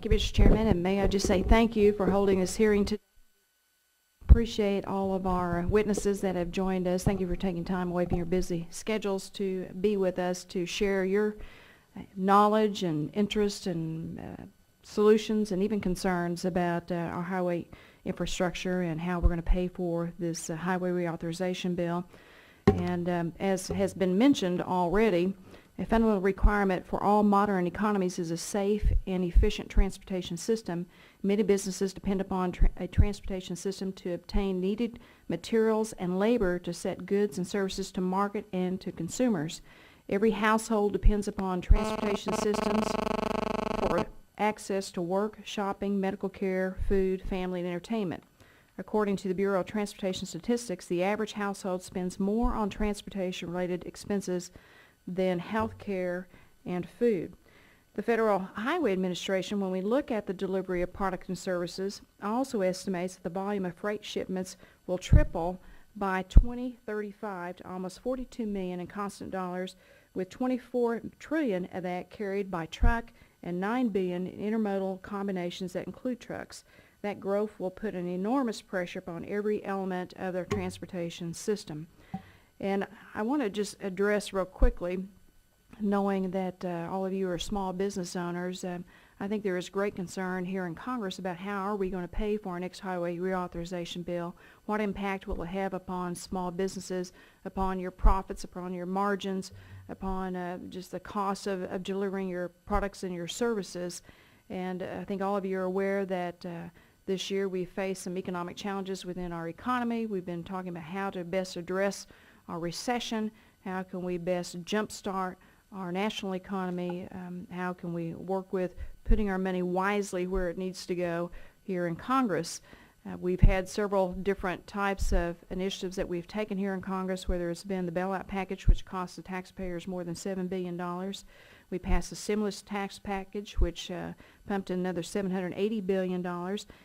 Thank you, Mr. Chairman, and may I just say thank you for holding this hearing today. Appreciate all of our witnesses that have joined us. Thank you for taking time away from your busy schedules to be with us to share your knowledge and interest and solutions and even concerns about our highway infrastructure and how we're going to pay for this highway reauthorization bill. And as has been mentioned already, a fundamental requirement for all modern economies is a safe and efficient transportation system. Many businesses depend upon a transportation system to obtain needed materials and labor to set goods and services to market and to consumers. Every household depends upon transportation systems for access to work, shopping, medical care, food, family, and entertainment. According to the Bureau of Transportation Statistics, the average household spends more on transportation-related expenses than health care and food. The Federal Highway Administration, when we look at the delivery of products and services, also estimates that the volume of freight shipments will triple by 2035 to almost 42 million in constant dollars, with 24 trillion of that carried by truck and 9 billion in intermodal combinations that include trucks. That growth will put an enormous pressure upon every element of their transportation system. And I want to just address real quickly, knowing that all of you are small business owners, I think there is great concern here in Congress about how are we going to pay for our next highway reauthorization bill. What impact will it have upon small businesses, upon your profits, upon your margins, upon just the cost of delivering your products and your services. And I think all of you are aware that this year we face some economic challenges within our economy. We've been talking about how to best address our recession, how can we best jumpstart our national economy, how can we work with putting our money wisely where it needs to go here in Congress. We've had several different types of initiatives that we've taken here in Congress, whether it's been the bailout package, which cost the taxpayers more than $7 billion. We passed the stimulus tax package, which pumped in another $780 billion.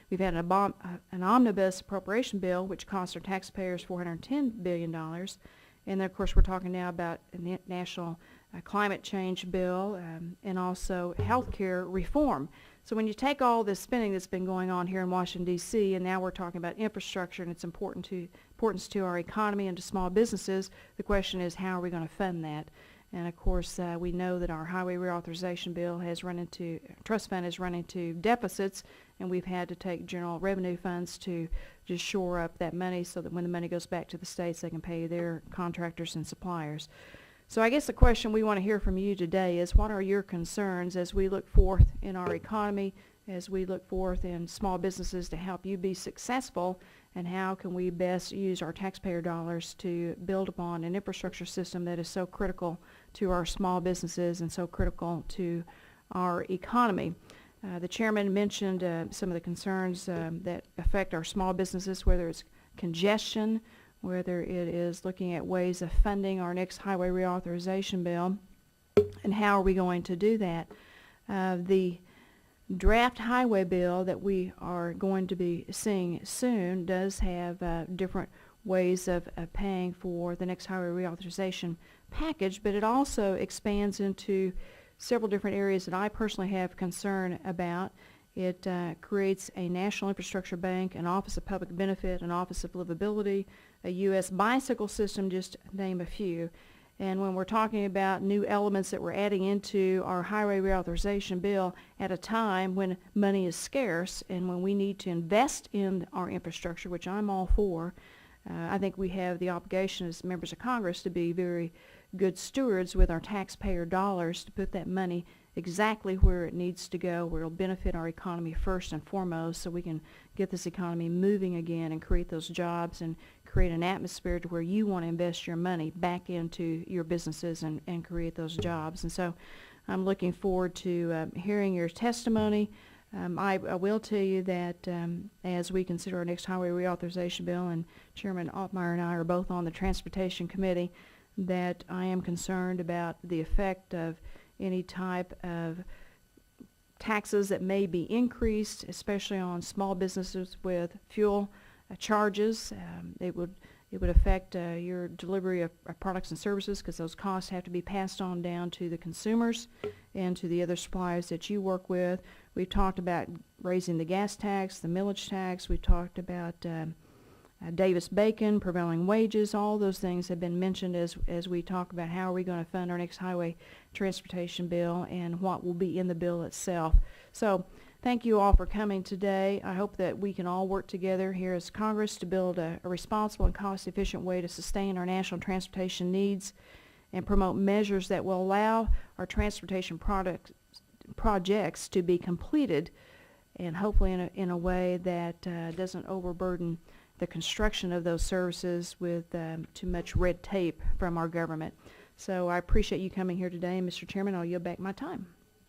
We've had an omnibus appropriation bill, which cost our taxpayers $410 billion. And then, of course, we're talking now about a national climate change bill and also health care reform. So when you take all this spending that's been going on here in Washington, D.C., and now we're talking about infrastructure and its importance to our economy and to small businesses, the question is, how are we going to fund that? And of course, we know that our highway reauthorization bill has run into, trust fund has run into deficits, and we've had to take general revenue funds to just shore up that money so that when the money goes back to the states, they can pay their contractors and suppliers. So I guess the question we want to hear from you today is, what are your concerns as we look forth in our economy, as we look forth in small businesses to help you be successful, and how can we best use our taxpayer dollars to build upon an infrastructure system that is so critical to our small businesses and so critical to our economy. The chairman mentioned some of the concerns that affect our small businesses, whether it's congestion, whether it is looking at ways of funding our next highway reauthorization bill, and how are we going to do that. The draft highway bill that we are going to be seeing soon does have different ways of paying for the next highway reauthorization package, but it also expands into several different areas that I personally have concern about. It creates a National Infrastructure Bank, an Office of Public Benefit, an Office of Livability, a U.S. bicycle system, just to name a few. And when we're talking about new elements that we're adding into our highway reauthorization bill at a time when money is scarce and when we need to invest in our infrastructure, which I'm all for, I think we have the obligation as members of Congress to be very good stewards with our taxpayer dollars to put that money exactly where it needs to go, where it'll benefit our economy first and foremost, so we can get this economy moving again and create those jobs and create an atmosphere to where you want to invest your money back into your businesses and create those jobs. And so I'm looking forward to hearing your testimony. I will tell you that as we consider our next highway reauthorization bill, and Chairman Altmaier and I are both on the Transportation Committee, that I am concerned about the effect of any type of taxes that may be increased, especially on small businesses with fuel charges. It would It would affect your delivery of products and services, because those costs have to be passed on down to the consumers and to the other suppliers that you work with. We've talked about raising the gas tax, the millage tax. We've talked about Davis-Bacon, prevailing wages. All those things have been mentioned as we talk about how are we going to fund our next highway transportation bill and what will be in the bill itself. So thank you all for coming today. I hope that we can all work together here as Congress to build a responsible and cost-efficient way to sustain our national transportation needs and promote measures that will allow our transportation projects to be completed, and hopefully in a way that doesn't overburden the construction of those services with too much red tape from our government. So I appreciate you coming here today, and Mr. Chairman, I'll yield back my time.